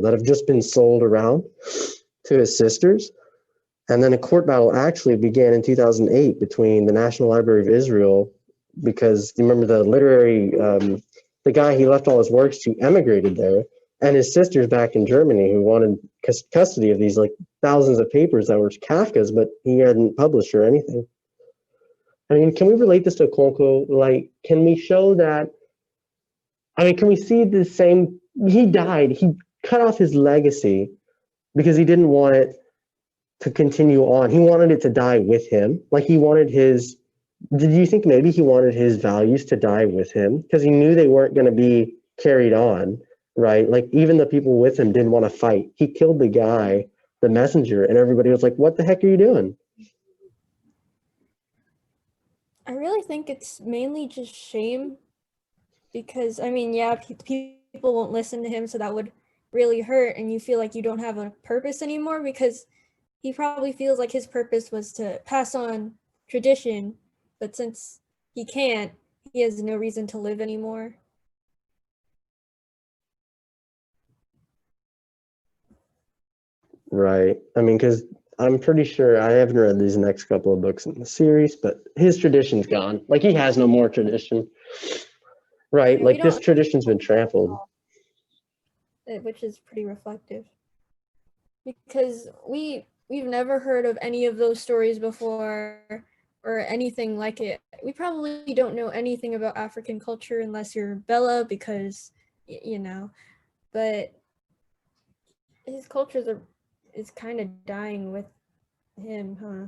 that have just been sold around to his sisters. And then a court battle actually began in 2008 between the National Library of Israel, because you remember the literary, the guy, he left all his works to emigrated there, and his sisters back in Germany who wanted custody of these like thousands of papers that were Kafka's, but he hadn't published or anything. I mean, can we relate this to Okonkwo? Like, can we show that? I mean, can we see the same? He died. He cut off his legacy because he didn't want it to continue on. He wanted it to die with him. Like he wanted his. Did you think maybe he wanted his values to die with him because he knew they weren't going to be carried on, right? Like even the people with him didn't want to fight. He killed the guy, the messenger, and everybody was like, "What the heck are you doing?" I really think it's mainly just shame, because I mean, yeah, people won't listen to him, so that would really hurt, and you feel like you don't have a purpose anymore, because he probably feels like his purpose was to pass on tradition, but since he can't, he has no reason to live anymore. Right. I mean, because I'm pretty sure I haven't read these next couple of books in the series, but his tradition's gone. Like he has no more tradition. Right. Yeah, like this tradition's been trampled. Which is pretty reflective. Because we've never heard of any of those stories before or anything like it. We probably don't know anything about African culture unless you're Bella, because you know, but his culture is kind of dying with him, huh?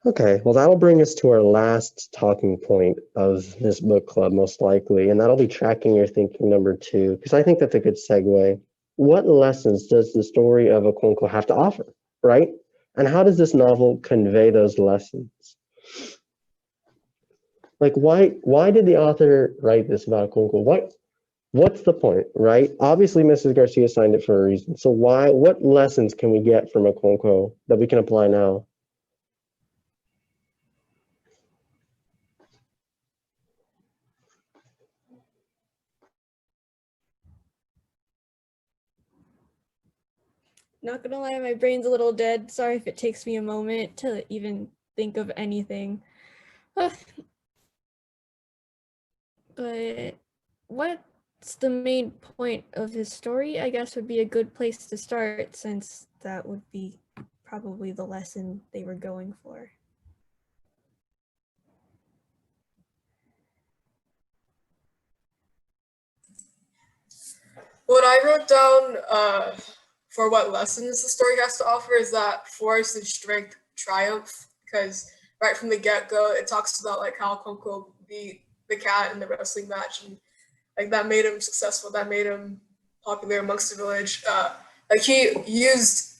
Okay, well, that'll bring us to our last talking point of this book club, most likely, and that'll be tracking your thinking number 2, because I think that's a good segue. What lessons does the story of Okonkwo have to offer, right? And how does this novel convey those lessons? Like, why did the author write this about Okonkwo? What's the point, right? Obviously, Mrs. Garcia signed it for a reason. So what lessons can we get from Okonkwo that we can apply now? Not gonna lie, my brain's a little dead. Sorry if it takes me a moment to even think of anything. But what's the main point of his story, I guess, would be a good place to start, since that would be probably the lesson they were going for. What I wrote down for what lessons the story has to offer is that force and strength triumph, because right from the get-go, it talks about like how Okonkwo beat the cat in the wrestling match, and like that made him successful, that made him popular amongst the village. Like he used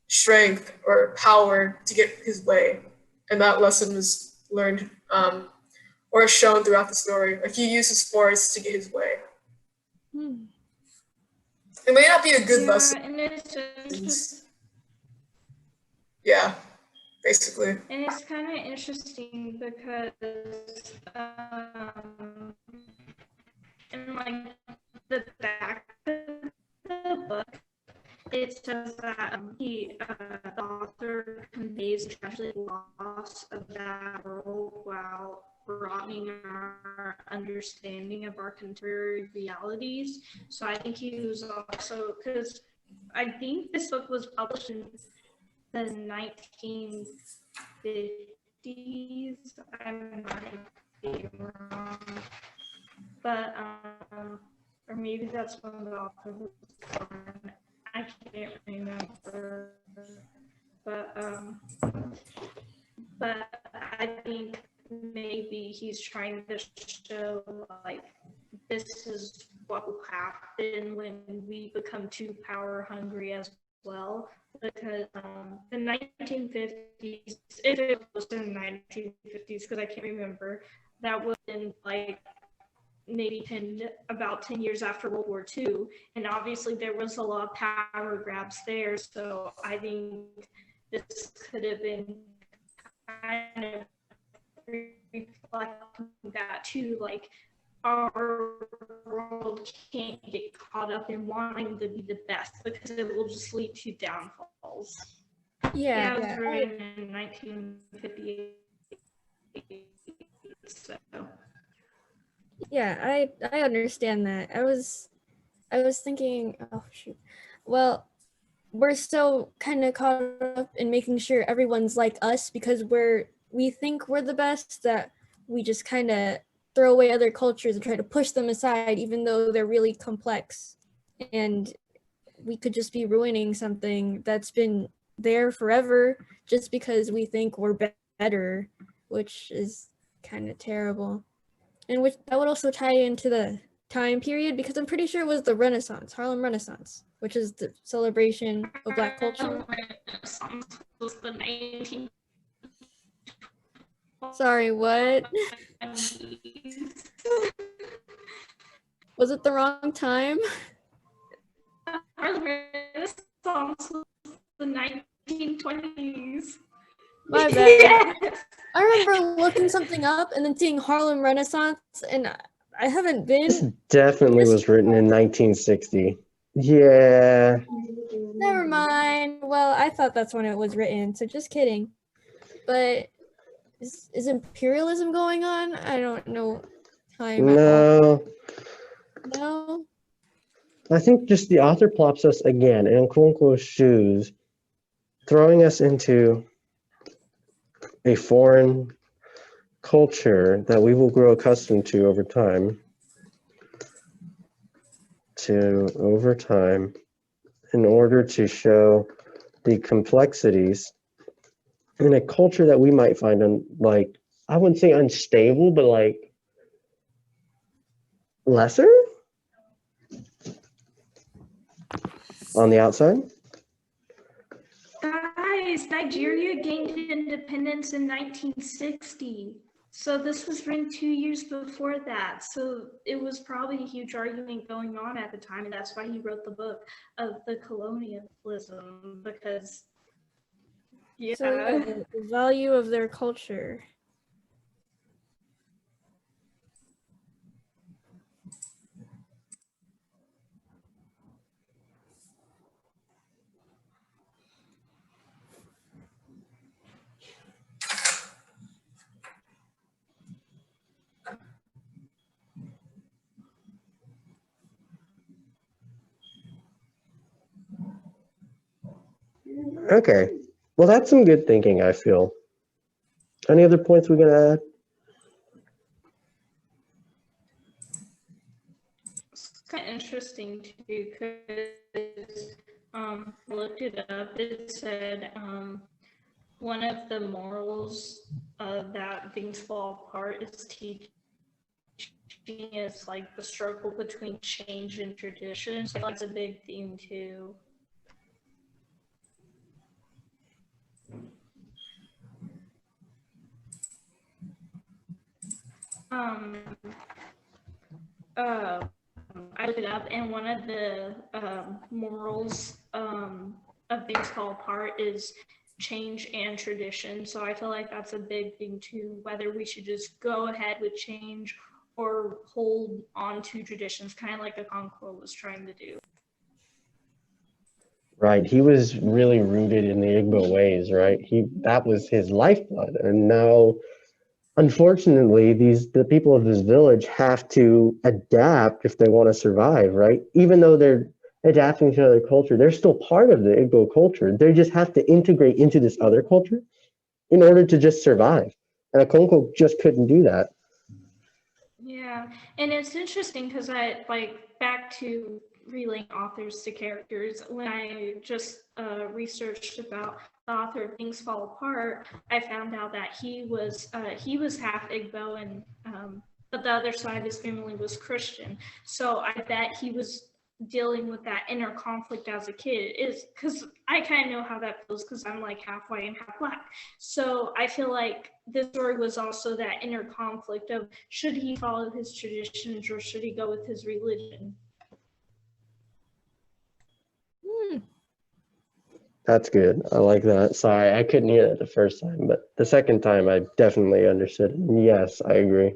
strength or power to get his way, and that lesson was learned or shown throughout the story. Like he uses force to get his way. It may not be a good lesson. And it's yeah, basically. And it's kind of interesting because in like the back of the book, it says that the author conveys the tragic loss of that world while broadening our understanding of our contemporary realities. So I think he was also, because I think this book was published in the 1950s. I might be wrong, but or maybe that's when the author was born. I can't remember, but I think maybe he's trying to show like this is what will happen when we become too power hungry as well. Because the 1950s, if it was in the 1950s, because I can't remember, that would have been like maybe about 10 years after World War II, and obviously there was a lot of power grabs there, so I think this could have been kind of reflecting that too, like our world can't get caught up in wanting to be the best because it will just lead to downfalls. Yeah, It was yeah, written in 1958. So yeah. I understand that. I was thinking. Oh shoot. Well, we're so kind of caught up in making sure everyone's like us because we think we're the best that we just kind of throw away other cultures and try to push them aside even though they're really complex, and we could just be ruining something that's been there forever just because we think we're better, which is kind of terrible. And which that would also tie into the time period because I'm pretty sure it was the Renaissance, Harlem Renaissance, which is the celebration of Black culture. Renaissance was the 1920s. Sorry, what? Was it the wrong time? Harlem Renaissance was the 1920s. My bad. Yes. I remember looking something up and then seeing Harlem Renaissance, and I haven't This been. definitely was written in 1960. Yeah. Never mind. Well, I thought that's when it was written, so just kidding. But is imperialism going on? I don't know time at all. No. No? I think just the author plops us again in Okonkwo's shoes, throwing us into a foreign culture that we will grow accustomed to over time. In order to show the complexities in a culture that we might find like, I wouldn't say unstable, but like lesser on the outside. Guys, Nigeria gained independence in 1960. So this was written 2 years before that. So it was probably a huge argument going on at the time, and that's why he wrote the book of the colonialism, because So yeah, the value of their culture. Okay. Well, that's some good thinking, I feel. Any other points we're going to add? it's kind of interesting too, because I looked it up. It said one of the morals that things fall apart is teaching is like the struggle between change and tradition. So that's a big theme too. I looked it up, and one of the morals of things fall apart is change and tradition. So I feel like that's a big thing too, whether we should just go ahead with change or hold on to traditions, kind of like Okonkwo was trying to do. Right. He was really rooted in the Igbo ways, right? That was his lifeblood. And now, unfortunately, the people of this village have to adapt if they want to survive, right? Even though they're adapting to another culture, they're still part of the Igbo culture. They just have to integrate into this other culture in order to just survive. And Okonkwo just couldn't do that. Yeah, and it's interesting because I like back to relaying authors to characters. When I just researched about the author of Things Fall Apart, I found out that he was half Igbo, and but the other side of his family was Christian. So I bet he was dealing with that inner conflict as a kid, is because I kind of know how that feels because I'm like half white and half black. So I feel like this story was also that inner conflict of should he follow his traditions or should he go with his religion? That's good. I like that. Sorry, I couldn't hear that the first time, but the second time I definitely understood. Yes, I agree.